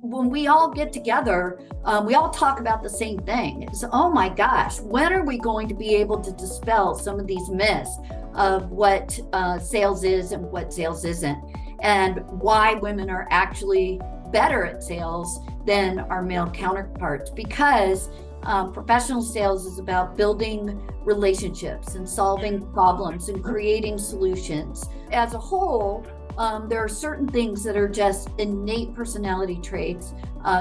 when we all get together, we all talk about the same thing. It's, oh my gosh, when are we going to be able to dispel some of these myths of what sales is and what sales isn't, and why women are actually better at sales than our male counterparts? Because professional sales is about building relationships and solving problems and creating solutions. As a whole, there are certain things that are just innate personality traits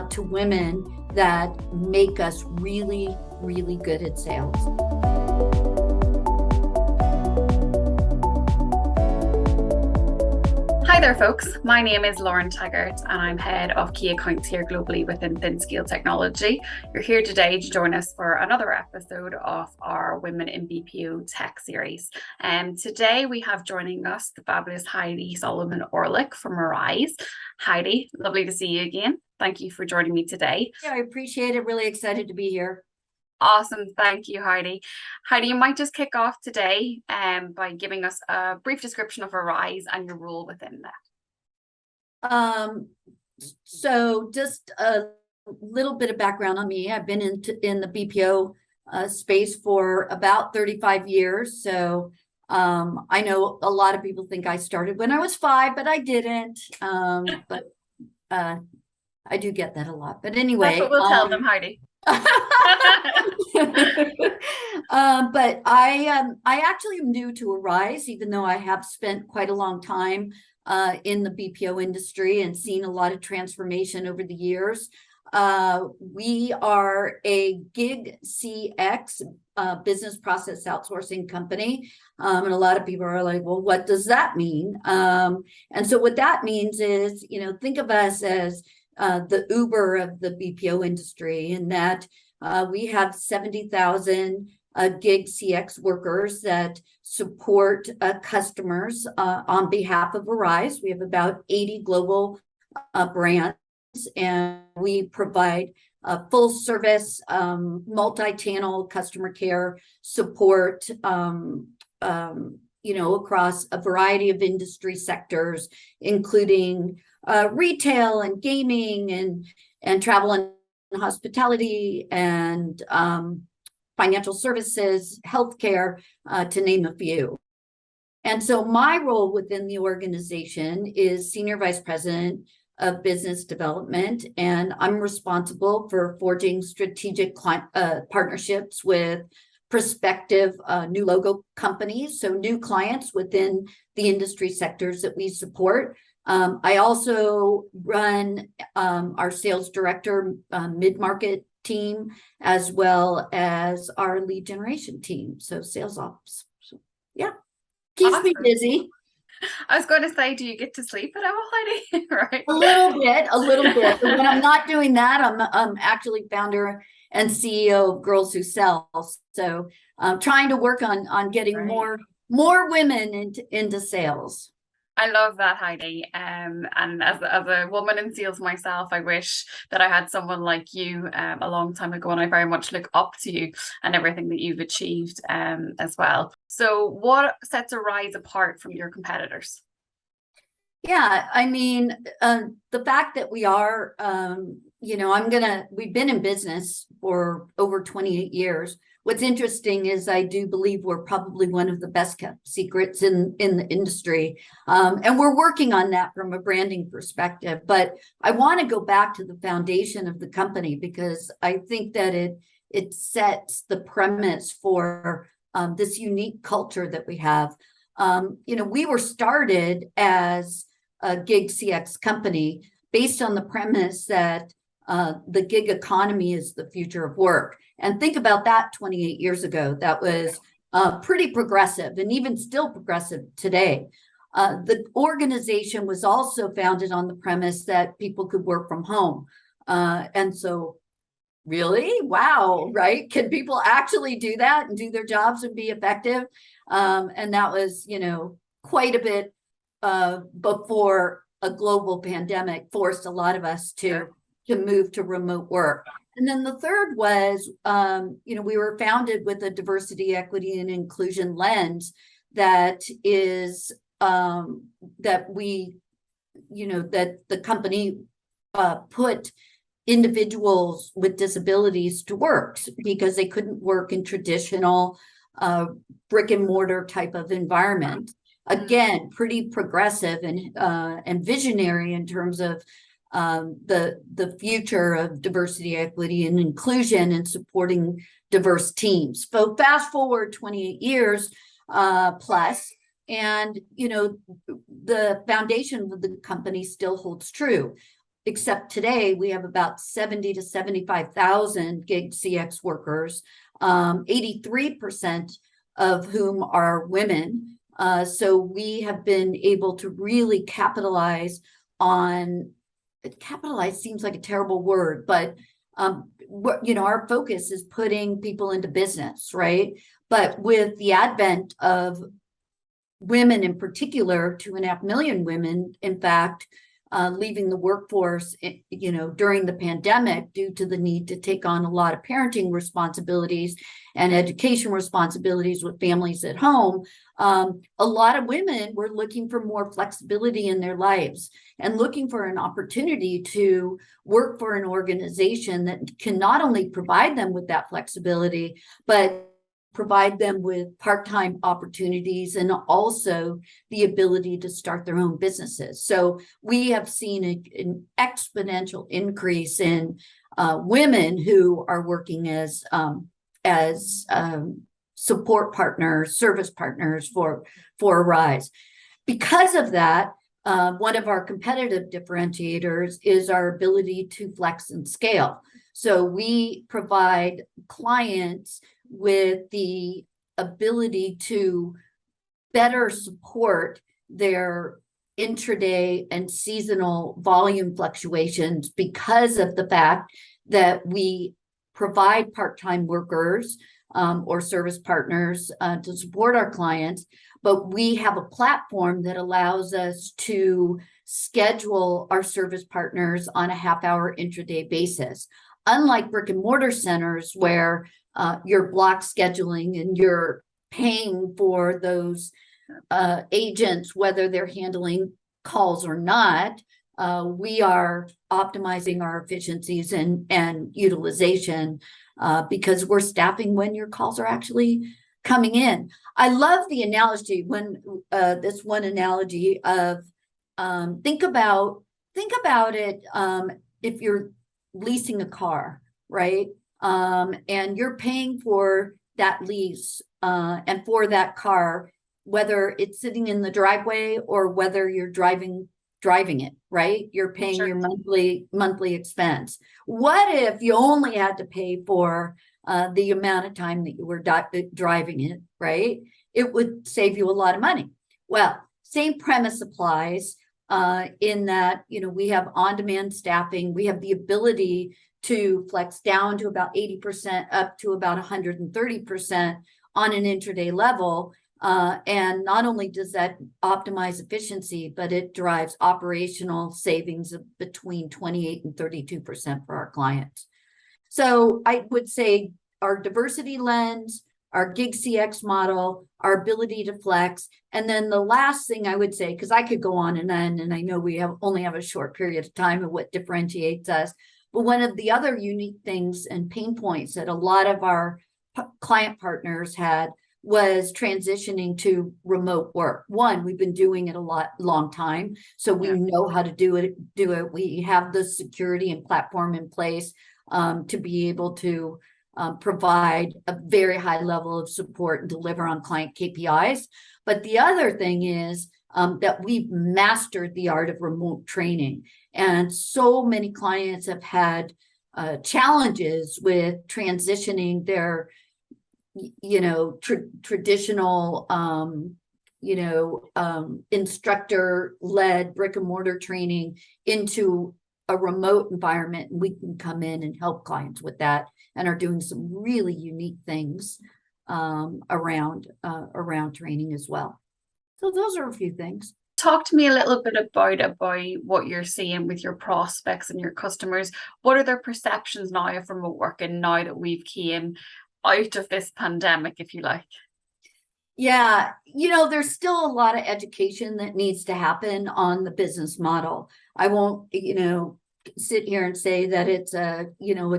to women that make us really, really good at sales. Hi there, folks. My name is Lauren Taggart, and I'm head of key accounts here globally within ThinScale Technology. You're here today to join us for another episode of our Women in BPO Tech series. Today we have joining us the fabulous Heidi Solomon Orlick from Arise. Heidi, lovely to see you again. Thank you for joining me today. Yeah, I appreciate it. Really excited to be here. Awesome. Thank you, Heidi. Heidi, you might just kick off today by giving us a brief description of Arise and your role within that. So just a little bit of background on me. I've been in the BPO space for about 35 years. So I know a lot of people think I started when I was 5, but I didn't. But I do get that a lot. But anyway. That's what we'll tell them, Heidi. But I actually am new to Arise, even though I have spent quite a long time in the BPO industry and seen a lot of transformation over the years. We are a gig CX business process outsourcing company. And a lot of people are like, well, what does that mean? And so what that means is, think of us as the Uber of the BPO industry, in that we have 70,000 gig CX workers that support customers on behalf of Arise. We have about 80 global brands, and we provide full service, multi-channel customer care support, across a variety of industry sectors, including retail and gaming and travel and hospitality and financial services, healthcare, to name a few. And so my role within the organization is Senior Vice President of Business Development, and I'm responsible for forging strategic partnerships with prospective new logo companies, so new clients within the industry sectors that we support. I also run our sales director mid-market team, as well as our lead generation team, so sales ops. So, yeah, keeps me busy. I was going to say, do you get to sleep at all, Heidi? Right. A little bit. But when I'm not doing that, I'm actually founder and CEO of Girlz Who Sell. So I'm trying to work on getting more women into sales. I love that, Heidi. And as a woman in sales myself, I wish that I had someone like you a long time ago, and I very much look up to you and everything that you've achieved as well. So what sets Arise apart from your competitors? Yeah, I mean, the fact that we are, we've been in business for over 28 years. What's interesting is I do believe we're probably one of the best kept secrets in the industry. And we're working on that from a branding perspective. But I want to go back to the foundation of the company, because I think that it sets the premise for this unique culture that we have. We were started as a gig CX company based on the premise that the gig economy is the future of work. And think about that 28 years ago. That was pretty progressive, and even still progressive today. The organization was also founded on the premise that people could work from home. And so really, wow, right? Can people actually do that and do their jobs and be effective? And that was, quite a bit before a global pandemic forced a lot of us to move to remote work. And then the third was, we were founded with a diversity, equity, and inclusion lens that is that the company put individuals with disabilities to work because they couldn't work in traditional brick and mortar type of environment. Again, pretty progressive and visionary in terms of the future of diversity, equity, and inclusion, and supporting diverse teams. So fast forward 28 years plus, and the foundation of the company still holds true. Except today we have about 70 to 75,000 gig CX workers, 83% of whom are women. So we have been able to really capitalize seems like a terrible word, but our focus is putting people into business, right? But with the advent of women in particular, 2.5 million women, in fact, leaving the workforce, during the pandemic due to the need to take on a lot of parenting responsibilities and education responsibilities with families at home. A lot of women were looking for more flexibility in their lives and looking for an opportunity to work for an organization that can not only provide them with that flexibility, but provide them with part-time opportunities and also the ability to start their own businesses. So we have seen an exponential increase in women who are working as support partners, service partners for Arise. Because of that, one of our competitive differentiators is our ability to flex and scale. So we provide clients with the ability to better support their intraday and seasonal volume fluctuations because of the fact that we provide part-time workers or service partners to support our clients, but we have a platform that allows us to schedule our service partners on a half-hour intraday basis. Unlike brick and mortar centers where you're block scheduling and you're paying for those agents, whether they're handling calls or not, we are optimizing our efficiencies and utilization because we're staffing when your calls are actually coming in. I love the analogy this one analogy of think about it if you're leasing a car, right? And you're paying for that lease and for that car, whether it's sitting in the driveway or whether you're driving it, right? You're paying Sure. your monthly expense. What if you only had to pay for the amount of time that you were driving it, right? It would save you a lot of money. Well, same premise applies in that, we have on-demand staffing. We have the ability to flex down to about 80% up to about 130% on an intraday level. And not only does that optimize efficiency, but it drives operational savings of between 28 and 32% for our clients. So I would say our diversity lens, our gig CX model, our ability to flex. And then the last thing I would say, because I could go on and I know we only have a short period of time of what differentiates us, but one of the other unique things and pain points that a lot of our client partners had was transitioning to remote work. One, we've been doing it long time, so we know how to do it. We have the security and platform in place to be able to provide a very high level of support and deliver on client KPIs. But the other thing is that we've mastered the art of remote training. And so many clients have had challenges with transitioning their traditional instructor-led brick and mortar training into a remote environment. And we can come in and help clients with that and are doing some really unique things around training as well. So those are a few things. Talk to me a little bit about what you're seeing with your prospects and your customers. What are their perceptions now of remote working now that we've came out of this pandemic, if you like? Yeah, there's still a lot of education that needs to happen on the business model. I won't, sit here and say that it's a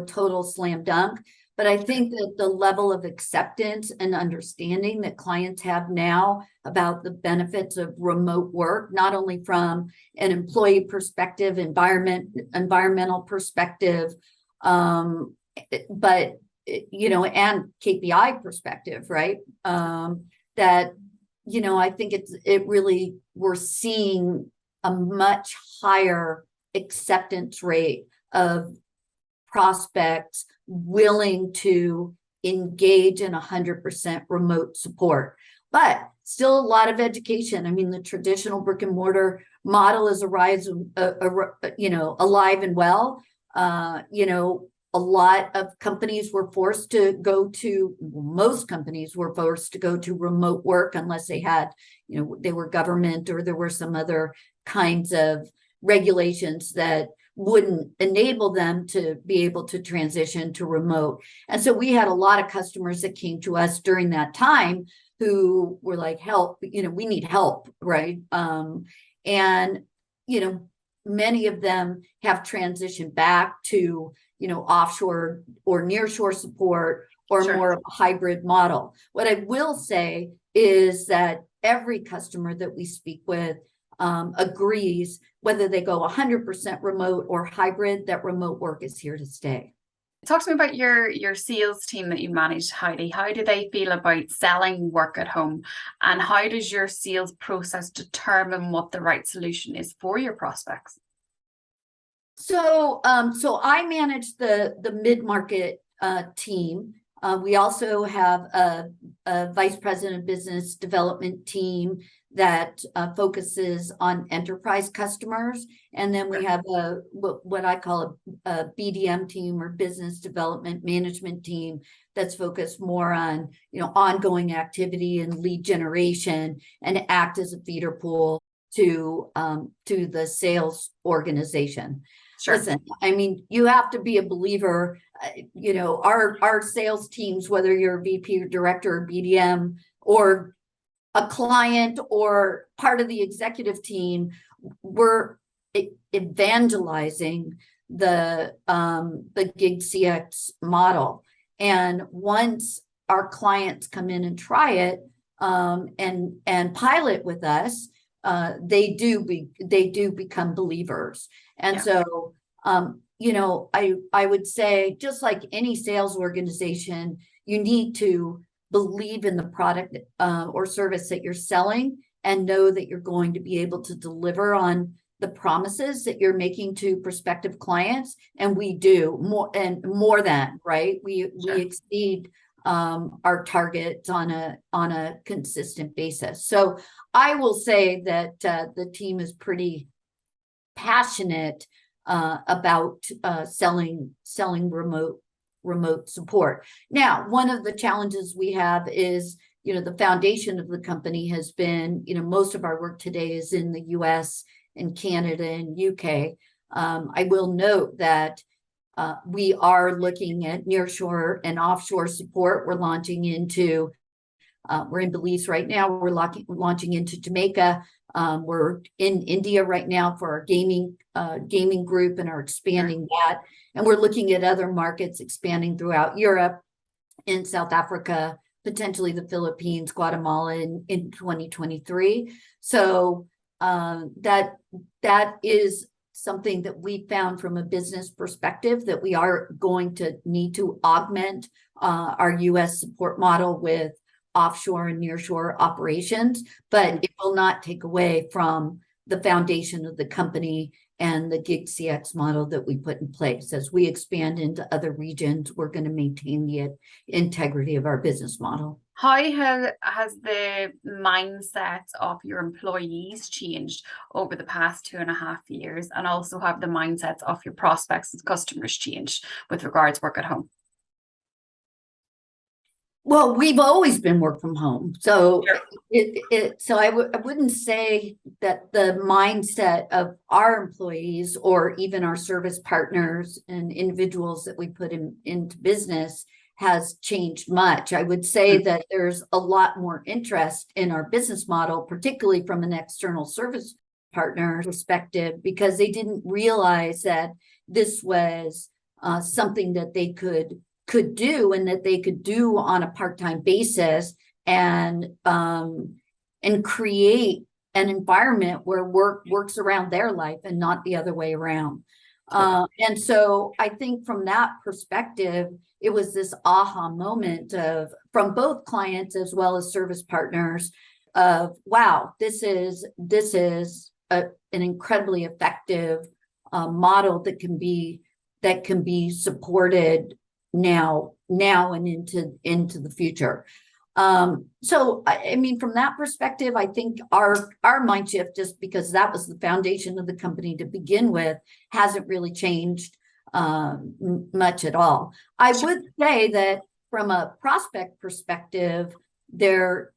total slam dunk, but I think that the level of acceptance and understanding that clients have now about the benefits of remote work, not only from an employee perspective, environmental perspective, but and KPI perspective, right? That I think we're seeing a much higher acceptance rate of prospects willing to engage in 100% remote support, but still a lot of education. I mean, the traditional brick and mortar model is alive and well. A lot of companies were forced to most companies were forced to go to remote work unless they had, they were government or there were some other kinds of regulations that wouldn't enable them to be able to transition to remote. And so we had a lot of customers that came to us during that time who were like, help, we need help, right? And many of them have transitioned back to offshore or nearshore support or Sure. more of a hybrid model. What I will say is that every customer that we speak with agrees, whether they go 100% remote or hybrid, that remote work is here to stay. Talk to me about your sales team that you manage, Heidi. How do they feel about selling work at home? And how does your sales process determine what the right solution is for your prospects? So I manage the mid-market team. We also have a vice president of business development team that focuses on enterprise customers. And then we have what I call a BDM team, or business development management team, that's focused more on, ongoing activity and lead generation, and act as a feeder pool to the sales organization. Sure. Listen, I mean, you have to be a believer. Our sales teams, whether you're a VP or director or BDM or a client or part of the executive team, we're evangelizing the gig CX model. And once our clients come in and try it and pilot with us, they do become believers. And Yeah. so, I would say, just like any sales organization, you need to believe in the product or service that you're selling, and know that you're going to be able to deliver on the promises that you're making to prospective clients. And we do more than, right? We exceed our targets on a consistent basis. So I will say that the team is pretty passionate about selling remote support. Now, one of the challenges we have is, the foundation of the company has been, most of our work today is in the US and Canada and UK. I will note that we are looking at nearshore and offshore support. We're launching into we're in Belize right now. We're launching into Jamaica. We're in India right now for our gaming group, and are expanding that. And we're looking at other markets expanding throughout Europe, in South Africa, potentially the Philippines, Guatemala in 2023. So that is something that we found from a business perspective, that we are going to need to augment our US support model with offshore and nearshore operations, but it will not take away from the foundation of the company and the gig CX model that we put in place. As we expand into other regions, we're going to maintain the integrity of our business model. How has the mindset of your employees changed over the past 2.5 years? And also, have the mindsets of your prospects and customers changed with regards to work at home? Well, we've always been work from home. So Sure. I wouldn't say that the mindset of our employees, or even our service partners and individuals that we put into business, has changed much. I would say that there's a lot more interest in our business model, particularly from an external service partner perspective, because they didn't realize that this was something that they could do, and that they could do on a part-time basis, and create an environment where work works around their life and not the other way around. And so I think from that perspective, it was this aha moment from both clients as well as service partners of, wow, this is an incredibly effective model that can be supported now and into the future. So I mean, from that perspective, I think our mind shift, just because that was the foundation of the company to begin with, hasn't really changed much at all. I would say that from a prospect perspective, the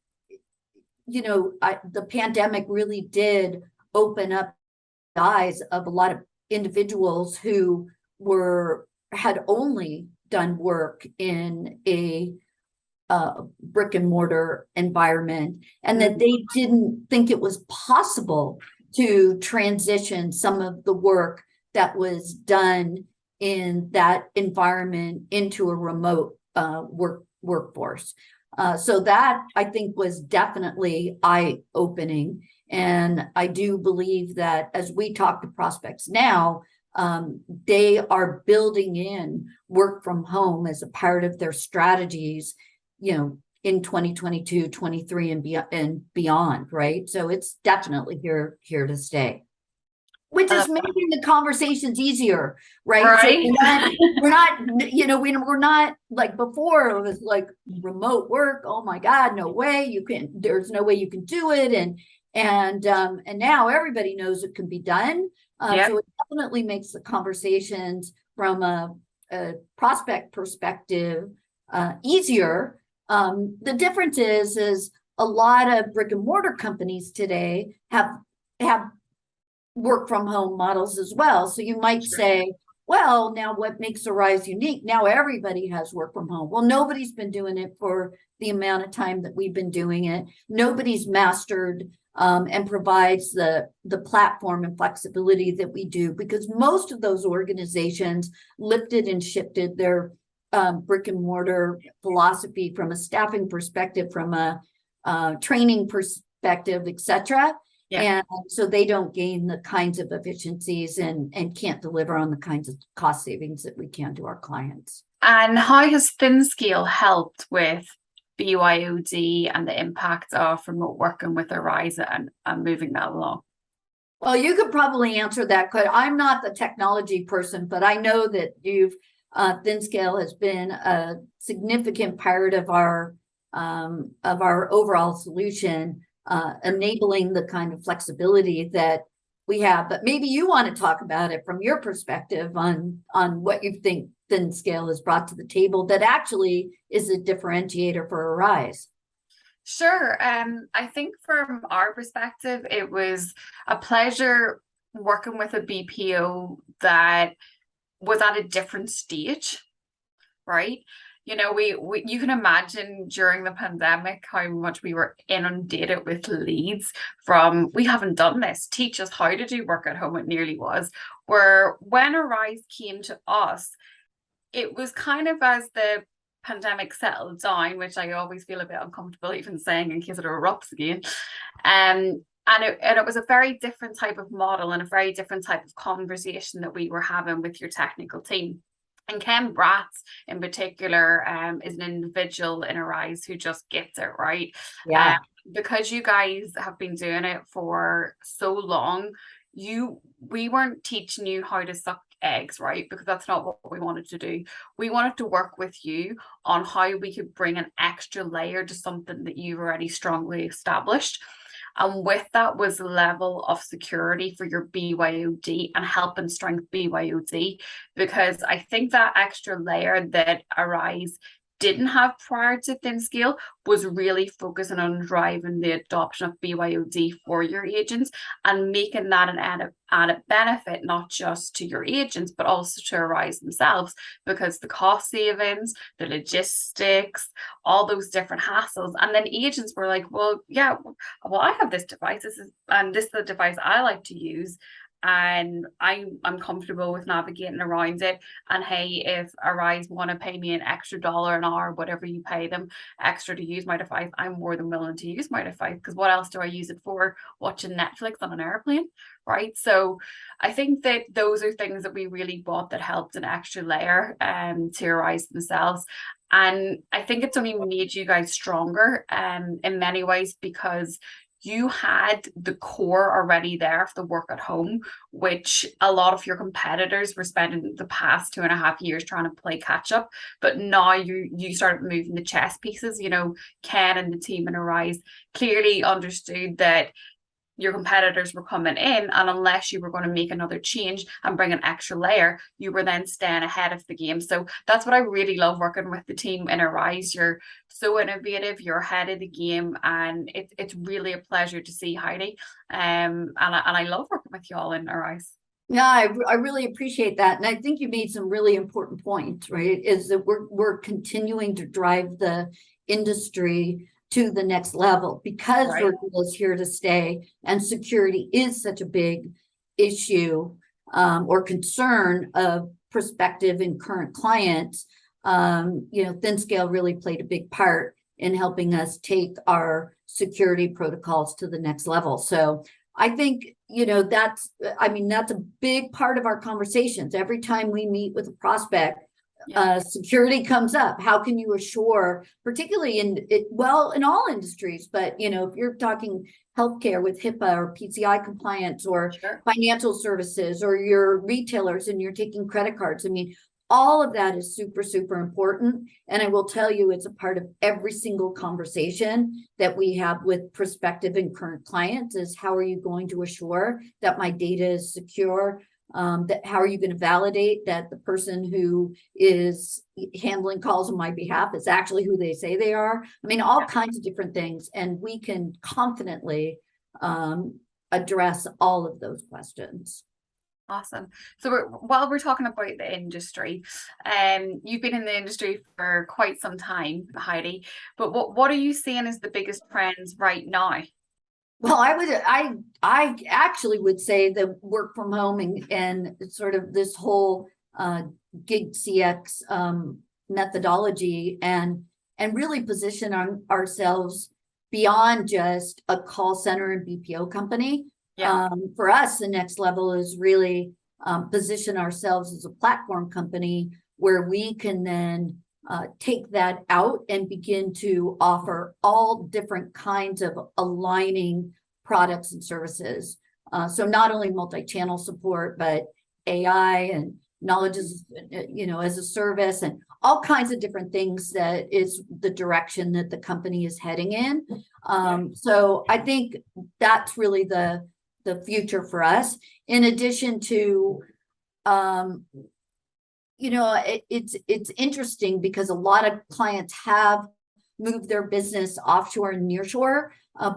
pandemic really did open up the eyes of a lot of individuals who had only done work in a brick and mortar environment, and that they didn't think it was possible to transition some of the work that was done in that environment into a remote workforce. So that, I think, was definitely eye-opening. And I do believe that as we talk to prospects now, they are building in work from home as a part of their strategies, in 2022, 23 and beyond, right? So it's definitely here to stay, which is making the conversations easier, right? Right. So we're not like before. It was like remote work. Oh my God, no way there's no way you can do it. And now everybody knows it can be done. So it definitely makes the conversations from a prospect perspective easier. The difference is a lot of brick and mortar companies today have work from home models as well. So you might say, well, now what makes Arise unique? Now everybody has work from home. Well, nobody's been doing it for the amount of time that we've been doing it. Nobody's mastered and provides the platform and flexibility that we do, because most of those organizations lifted and shifted their brick and mortar philosophy from a staffing perspective, from a training perspective, etc. And so they don't gain the kinds of efficiencies and can't deliver on the kinds of cost savings that we can to our clients. And how has ThinScale helped with BYOD and the impact of remote working with Arise and moving that along? Well, you could probably answer that, because I'm not the technology person, but I know that ThinScale has been a significant part of our overall solution, enabling the kind of flexibility that we have. But maybe you want to talk about it from your perspective on what you think ThinScale has brought to the table that actually is a differentiator for Arise. Sure. I think from our perspective, it was a pleasure working with a BPO that was at a different stage, right? You can imagine during the pandemic how much we were inundated with leads from, we haven't done this, teach us how to do work at home. It nearly was. Where when Arise came to us, it was kind of as the pandemic settled down, which I always feel a bit uncomfortable even saying in case it erupts again. And it was a very different type of model and a very different type of conversation that we were having with your technical team. And Ken Bratz in particular is an individual in Arise who just gets it, right? Yeah. Because you guys have been doing it for so long, we weren't teaching you how to suck eggs, right? Because that's not what we wanted to do. We wanted to work with you on how we could bring an extra layer to something that you've already strongly established. And with that was a level of security for your BYOD and help and strength BYOD, because I think that extra layer that Arise didn't have prior to ThinScale was really focusing on driving the adoption of BYOD for your agents and making that an added benefit, not just to your agents, but also to Arise themselves, because the cost savings, the logistics, all those different hassles. And then agents were like, well, I have this device. This is the device I like to use. and I'm comfortable with navigating around it. And hey, if Arise want to pay me an extra dollar an hour, whatever you pay them extra to use my device, I'm more than willing to use my device, because what else do I use it for? Watching Netflix on an airplane, right? So I think that those are things that we really bought that helped an extra layer to Arise themselves. And I think it's only made you guys stronger in many ways, because you had the core already there for the work at home, which a lot of your competitors were spending the past 2.5 years trying to play catch up. But now you started moving the chess pieces. You know, Ken and the team in Arise clearly understood that your competitors were coming in, and unless you were going to make another change and bring an extra layer, you were then staying ahead of the game. So that's what I really love working with the team in Arise. You're so innovative, you're ahead of the game, and it's really a pleasure to see, Heidi. And I love working with you all in Arise. Yeah, I really appreciate that. And I think you made some really important points, right? Is that we're continuing to drive the industry to the next level, because Right. virtual is here to stay, and security is such a big issue or concern of prospective and current clients. ThinScale really played a big part in helping us take our security protocols to the next level. So I think, that's a big part of our conversations. Every time we meet with a prospect, security comes up. How can you assure, particularly in all industries, but if you're talking healthcare with HIPAA or PCI compliance, or financial services, or your retailers and you're taking credit cards, all of that is super, super important. And I will tell you, it's a part of every single conversation that we have with prospective and current clients, is how are you going to assure that my data is secure? That how are you going to validate that the person who is handling calls on my behalf is actually who they say they are? All kinds of different things. And we can confidently address all of those questions. Awesome. So while we're talking about the industry, you've been in the industry for quite some time, Heidi, but what are you seeing as the biggest trends right now? Well, I actually would say that work from home and sort of this whole gig CX methodology, and really position ourselves beyond just a call center and BPO company. For us, the next level is really position ourselves as a platform company, where we can then take that out and begin to offer all different kinds of aligning products and services. So not only multi-channel support, but AI and knowledge as a service, and all kinds of different things. That is the direction that the company is heading in. So I think that's really the future for us. In addition to, it's interesting because a lot of clients have moved their business offshore and nearshore,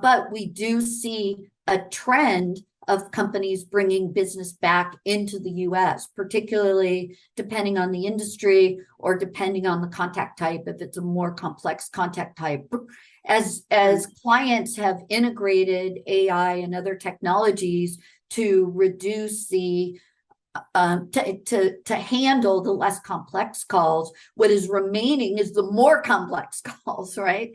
but we do see a trend of companies bringing business back into the US, particularly depending on the industry or depending on the contact type, if it's a more complex contact type. As clients have integrated AI and other technologies to reduce the to handle the less complex calls, what is remaining is the more complex calls, right?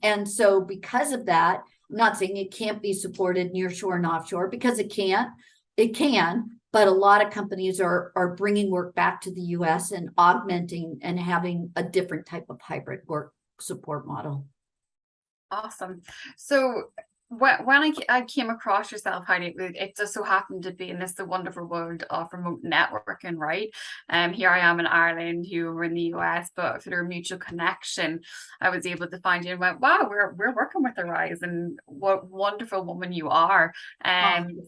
And so because of that, I'm not saying it can't be supported nearshore and offshore, because it can, but a lot of companies are bringing work back to the US and augmenting and having a different type of hybrid work support model. Awesome. So when I came across yourself, Heidi, it just so happened to be in this the wonderful world of remote networking, right? Here I am in Ireland, you were in the US, but through a mutual connection, I was able to find you and went, wow, we're working with Arise, and what wonderful woman you are.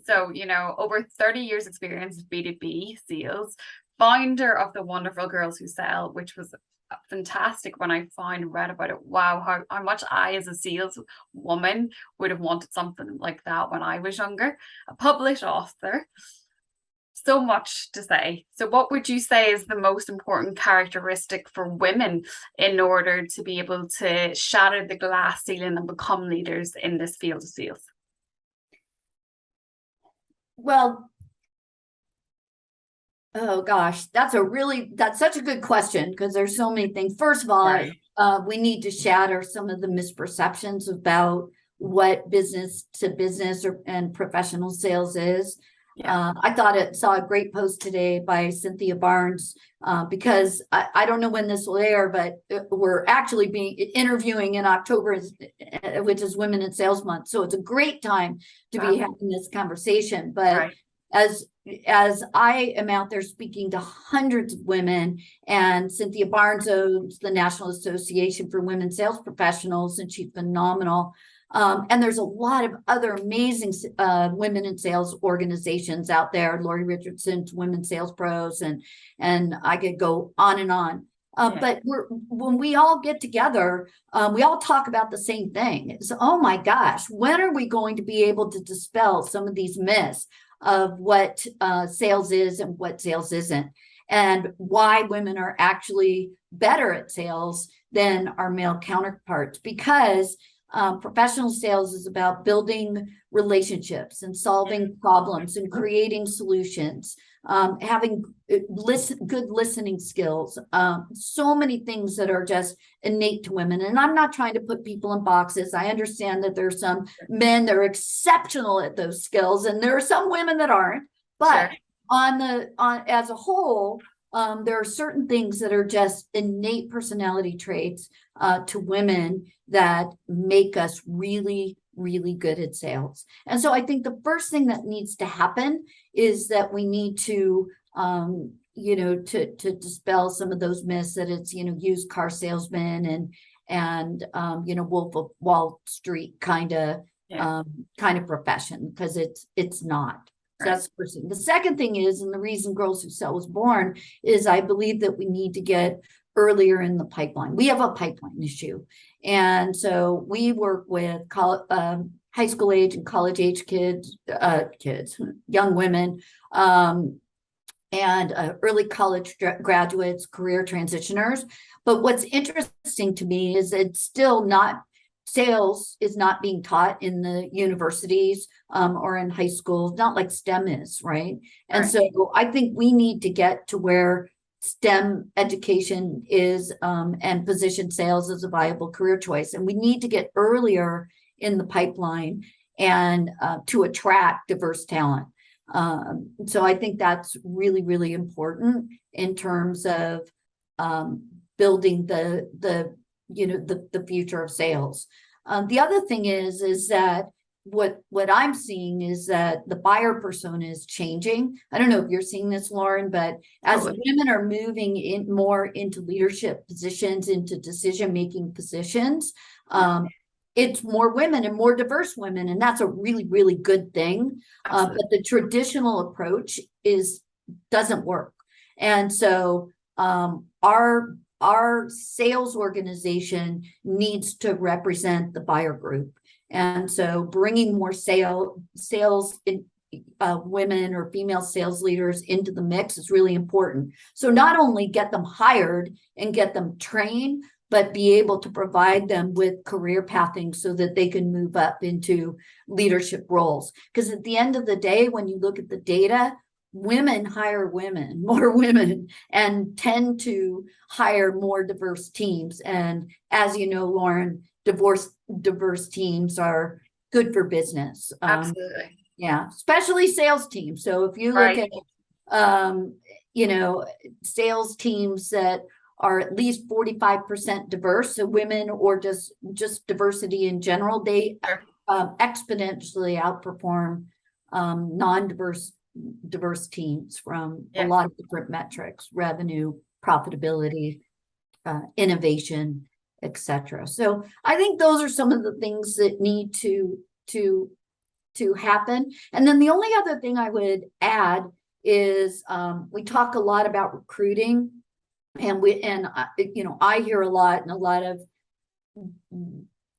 So, over 30 years experience with B2B sales, founder of the wonderful Girlz Who Sell, which was fantastic when I found and read about it. Wow, how much I, as a sales woman, would have wanted something like that when I was younger. A published author. So much to say. So what would you say is the most important characteristic for women in order to be able to shatter the glass ceiling and become leaders in this field of sales? Well, Oh gosh, that's such a good question because there's so many things. First of all, Right. we need to shatter some of the misperceptions about what business to business and professional sales is. Yeah. I saw a great post today by Cynthia Barnes, because I don't know when this will air, but we're actually being interviewing in October, which is Women in Sales Month. So it's a great time to be having this conversation. But Right. as as I am out there speaking to hundreds of women, and Cynthia Barnes owns the National Association for Women Sales Professionals, and she's phenomenal. And there's a lot of other amazing women in sales organizations out there. Lori Richardson's Women Sales Pros, and I could go on and on. But when we all get together, we all talk about the same thing. It's, oh my gosh, when are we going to be able to dispel some of these myths of what sales is and what sales isn't, and why women are actually better at sales than our male counterparts? Because professional sales is about building relationships and solving problems and creating solutions, having good listening skills, so many things that are just innate to women. And I'm not trying to put people in boxes. I understand that there's some men that are exceptional at those skills, and there are some women that aren't. But on as a whole, there are certain things that are just innate personality traits to women that make us really, really good at sales. And so I think the first thing that needs to happen is that we need to, to dispel some of those myths that it's, used car salesman and Wolf of Wall Street kind of profession, because it's not. So that's the first thing. The second thing is, and the reason Girlz Who Sell was born, is I believe that we need to get earlier in the pipeline. We have a pipeline issue. And so we work with high school age and college age kids, young women, and early college graduates, career transitioners. But what's interesting to me is it's still not, sales is not being taught in the universities or in high schools, not like STEM is, right? And so I think we need to get to where STEM education is, and position sales as a viable career choice. And we need to get earlier in the pipeline and to attract diverse talent. So I think that's really, really important in terms of building the future of sales. The other thing is that what I'm seeing is that the buyer persona is changing. I don't know if you're seeing this, Lauren, but as women are moving in more into leadership positions, into decision-making positions, it's more women and more diverse women, and that's a really, really good thing. But the traditional approach doesn't work. And so our sales organization needs to represent the buyer group. And so bringing more sales women or female sales leaders into the mix is really important. So not only get them hired and get them trained, but be able to provide them with career pathing so that they can move up into leadership roles. Because at the end of the day, when you look at the data, women hire women, more women, and tend to hire more diverse teams. And as you know, Lauren, diverse teams are good for business. Absolutely. Yeah, especially sales teams. So if you look at, sales teams that are at least 45% diverse, so women or just diversity in general, they exponentially outperform diverse teams from a lot of different metrics: revenue, profitability, innovation, etc. So I think those are some of the things that need to happen. And then the only other thing I would add is we talk a lot about recruiting, and I hear a lot, and a lot of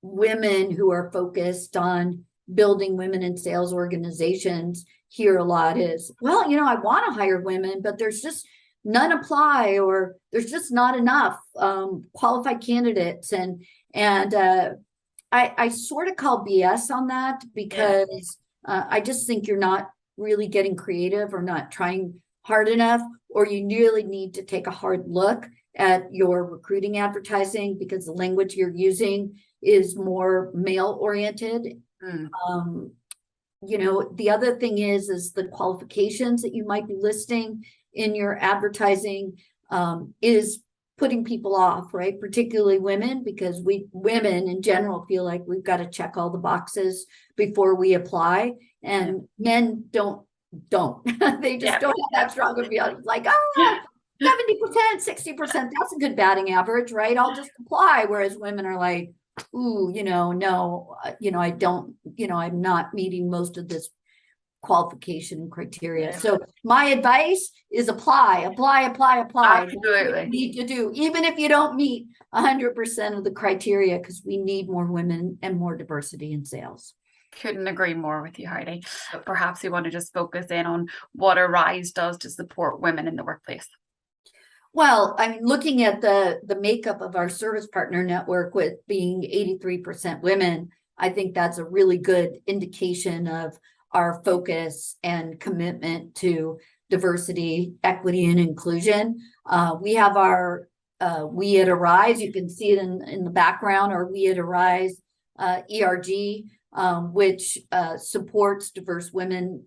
women who are focused on building women in sales organizations hear a lot is, well, I want to hire women, but there's just none apply, or there's just not enough qualified candidates. And I sort of call BS on that, because I just think you're not really getting creative or not trying hard enough, or you really need to take a hard look at your recruiting advertising because the language you're using is more male oriented. The other thing is the qualifications that you might be listing in your advertising is putting people off, right? Particularly women, because women in general feel like we've got to check all the boxes before we apply, and men don't. They just don't have that strong of a like, 70%, 60%, that's a good batting average, right? I'll just apply. Whereas women are like, ooh, no, I don't, I'm not meeting most of this qualification criteria. So my advice is apply. Absolutely. You need to do, even if you don't meet 100% of the criteria, because we need more women and more diversity in sales. Couldn't agree more with you, Heidi. But perhaps we want to just focus in on what Arise does to support women in the workplace. Well, I mean, looking at the makeup of our service partner network with being 83% women, I think that's a really good indication of our focus and commitment to diversity, equity, and inclusion. We have our We at Arise, you can see it in the background, our We at Arise ERG, which supports diverse women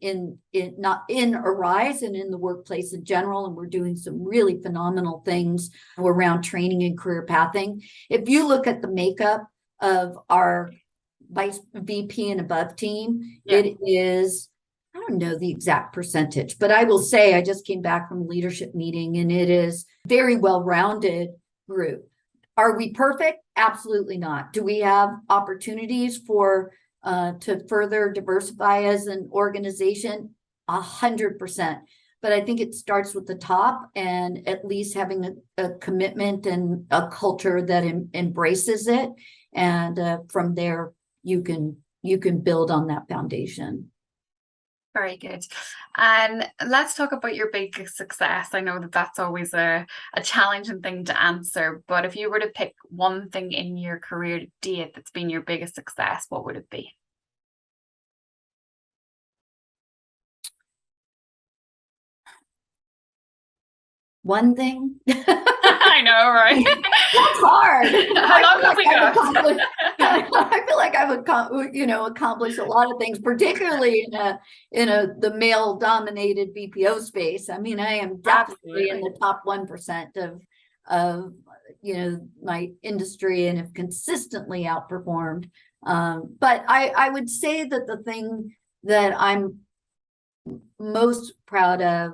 not in Arise and in the workplace in general. And we're doing some really phenomenal things around training and career pathing. If you look at the makeup of our Vice VP and above team, it is, I don't know the exact percentage, but I will say I just came back from a leadership meeting and it is very well-rounded group. Are we perfect? Absolutely not. Do we have opportunities to further diversify as an organization? 100%. But I think it starts with the top and at least having a commitment and a culture that embraces it. And from there, you can build on that foundation. Very good. And let's talk about your biggest success. I know that that's always a challenging thing to answer, but if you were to pick one thing in your career to date that's been your biggest success, what would it be? One thing? I know, right? That's hard. How long have we got? I feel like I've accomplished a lot of things, particularly in the male dominated BPO space. I mean, I am definitely in the top 1% of my industry and have consistently outperformed. But I would say that the thing that I'm most proud of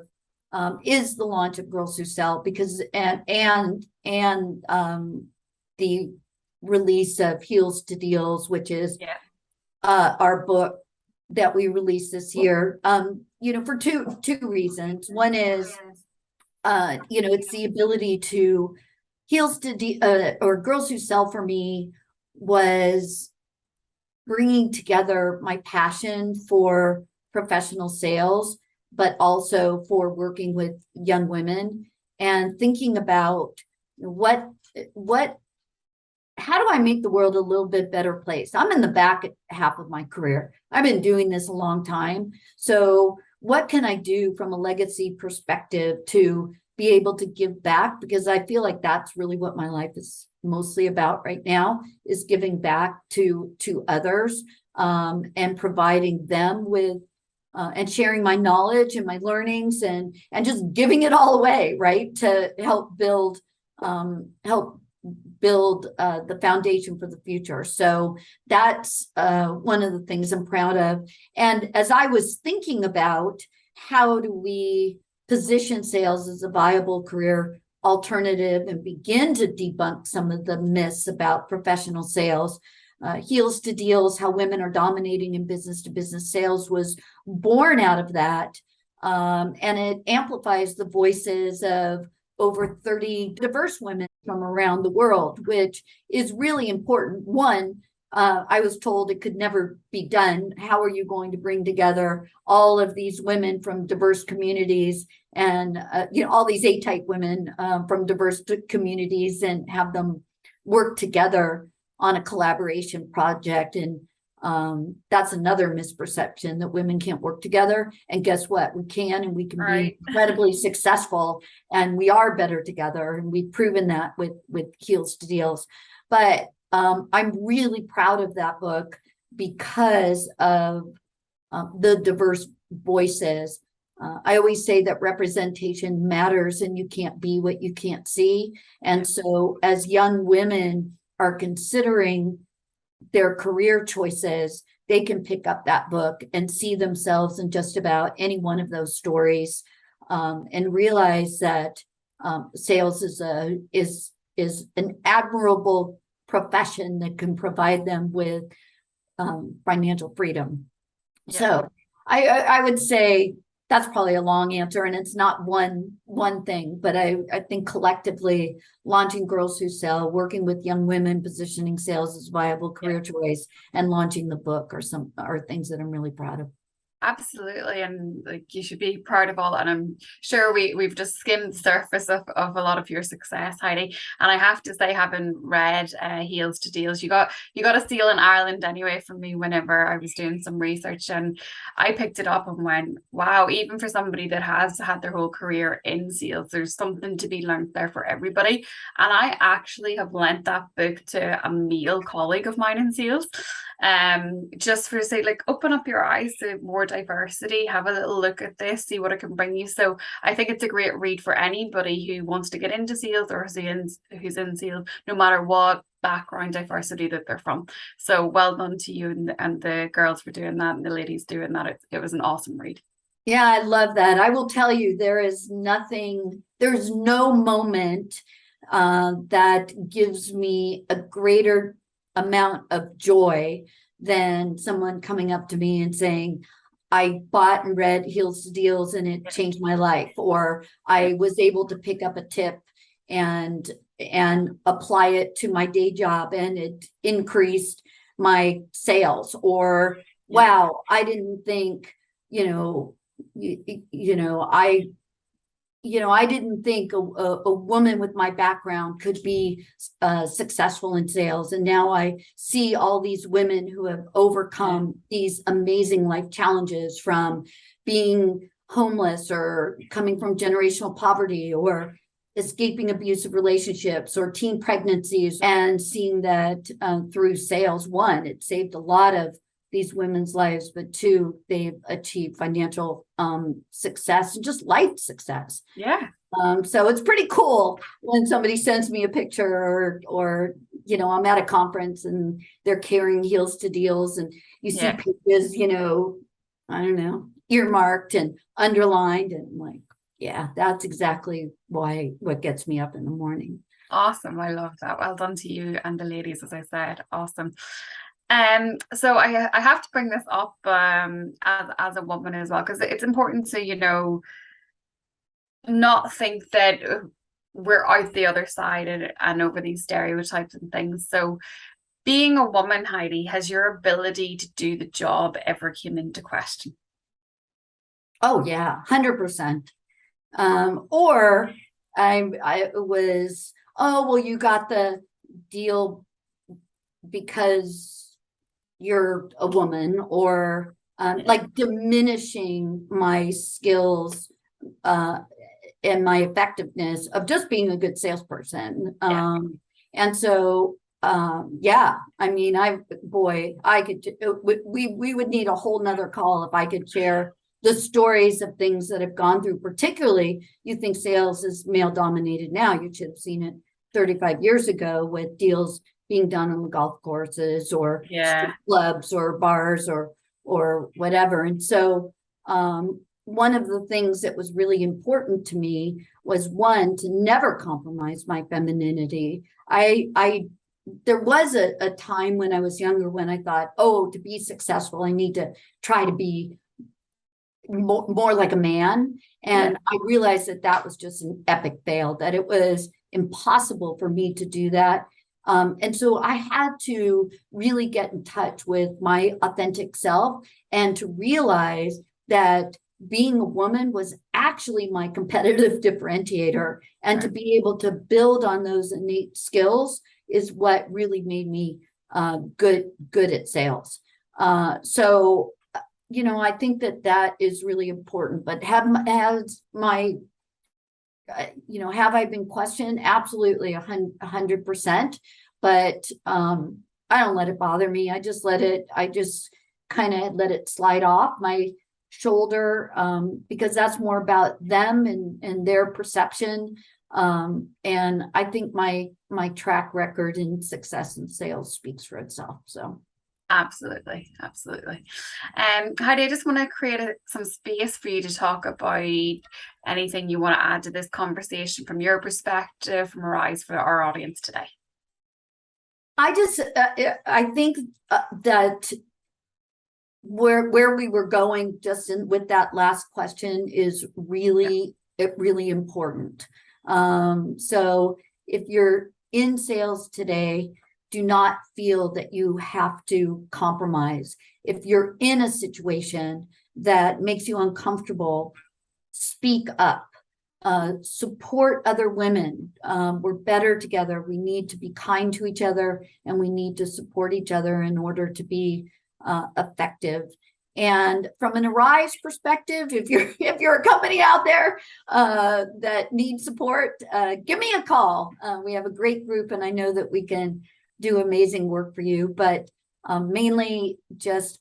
is the launch of Girlz Who Sell, because and the release of Heels to Deals, which is our book that we released this year. For two reasons. One is it's the ability to or Girlz Who Sell for me was bringing together my passion for professional sales, but also for working with young women and thinking about how do I make the world a little bit better place? I'm in the back half of my career. I've been doing this a long time. So what can I do from a legacy perspective to be able to give back? Because I feel like that's really what my life is mostly about right now, is giving back to others and providing them with and sharing my knowledge and my learnings and just giving it all away, right? To help build the foundation for the future. So that's one of the things I'm proud of. And as I was thinking about how do we position sales as a viable career alternative and begin to debunk some of the myths about professional sales, Heels to Deals, How Women Are Dominating in Business to Business Sales was born out of that. And it amplifies the voices of over 30 diverse women from around the world, which is really important. One, I was told it could never be done. How are you going to bring together all of these women from diverse communities and, all these A-type women from diverse communities and have them work together on a collaboration project? And That's another misperception, that women can't work together. And guess what? We can, and we can Right. be incredibly successful, and we are better together. And we've proven that with Heels to Deals. But I'm really proud of that book because of the diverse voices. I always say that representation matters, and you can't be what you can't see. And so as young women are considering their career choices, they can pick up that book and see themselves in just about any one of those stories, and realize that sales is an admirable profession that can provide them with financial freedom. Yeah. So I would say that's probably a long answer, and it's not one thing, but I think collectively launching Girlz Who Sell, working with young women, positioning sales as viable career choice, and launching the book are things that I'm really proud of. Absolutely, and like you should be proud of all that. And I'm sure we've just skimmed the surface of a lot of your success, Heidi. And I have to say, having read Heels to Deals, you got a seal in Ireland anyway from me whenever I was doing some research, and I picked it up and went, wow, even for somebody that has had their whole career in sales, there's something to be learned there for everybody. And I actually have lent that book to a male colleague of mine in sales, just for say, like, open up your eyes to more diversity, have a little look at this, see what it can bring you. So I think it's a great read for anybody who wants to get into sales or who's in sales, no matter what background diversity that they're from. So well done to you and the girls for doing that, and the ladies doing that. It was an awesome read. Yeah, I love that. I will tell you, there's no moment that gives me a greater amount of joy than someone coming up to me and saying, I bought and read Heels to Deals and it changed my life, or I was able to pick up a tip and apply it to my day job and it increased my sales, or wow, I didn't think, I didn't think a woman with my background could be successful in sales. And now I see all these women who have overcome these amazing life challenges, from being homeless or coming from generational poverty or escaping abusive relationships or teen pregnancies, and seeing that through sales, one, it saved a lot of these women's lives, but two, they've achieved financial success and just life success. Yeah. So it's pretty cool when somebody sends me a picture, or I'm at a conference and they're carrying Heels to Deals, and you see pages, I don't know, earmarked and underlined, and I'm like, yeah, that's exactly what gets me up in the morning. Awesome. I love that. Well done to you and the ladies, as I said. Awesome. So I have to bring this up as a woman as well, because it's important to not think that we're out the other side and over these stereotypes and things. So being a woman, Heidi, has your ability to do the job ever came into question? Oh yeah, 100%. Or I was, oh well, you got the deal because you're a woman, or like diminishing my skills and my effectiveness of just being a good salesperson. And so yeah, I mean, I could, we would need a whole nother call if I could share the stories of things that have gone through. Particularly, you think sales is male dominated now, you should have seen it 35 years ago with deals being done on the golf courses or clubs or bars or whatever. And so one of the things that was really important to me was, one, to never compromise my femininity. There was a time when I was younger when I thought, oh, to be successful, I need to try to be more like a man. And I realized that was just an epic fail, that it was impossible for me to do that. And so I had to really get in touch with my authentic self and to realize that being a woman was actually my competitive differentiator, and to be able to build on those innate skills is what really made me good at sales. So, I think that is really important, but have I been questioned? Absolutely, 100%. But I don't let it bother me. I just kind of let it slide off my shoulder, because that's more about them and their perception. And I think my track record in success in sales speaks for itself. So. Absolutely. Heidi, I just want to create some space for you to talk about anything you want to add to this conversation from your perspective, from Arise, for our audience today. I think that where we were going with that last question is really important. So if you're in sales today, do not feel that you have to compromise. If you're in a situation that makes you uncomfortable, speak up. Support other women. We're better together. We need to be kind to each other, and we need to support each other in order to be effective. And from an Arise perspective, if you're a company out there that needs support, give me a call. We have a great group, and I know that we can do amazing work for you. But mainly,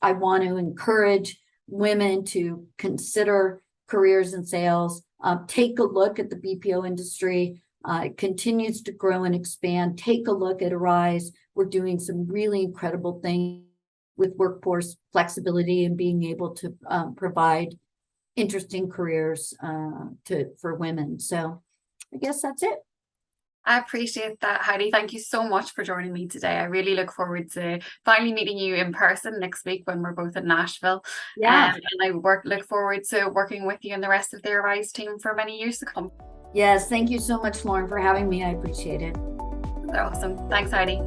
I want to encourage women to consider careers in sales. Take a look at the BPO industry. It continues to grow and expand. Take a look at Arise. We're doing some really incredible things with workforce flexibility and being able to provide interesting careers for women. So I guess that's it. I appreciate that, Heidi. Thank you so much for joining me today. I really look forward to finally meeting you in person next week when we're both in Nashville. Yeah. And I look forward to working with you and the rest of the Arise team for many years to come. Yes, thank you so much, Lauren, for having me. I appreciate it. Awesome. Thanks, Heidi.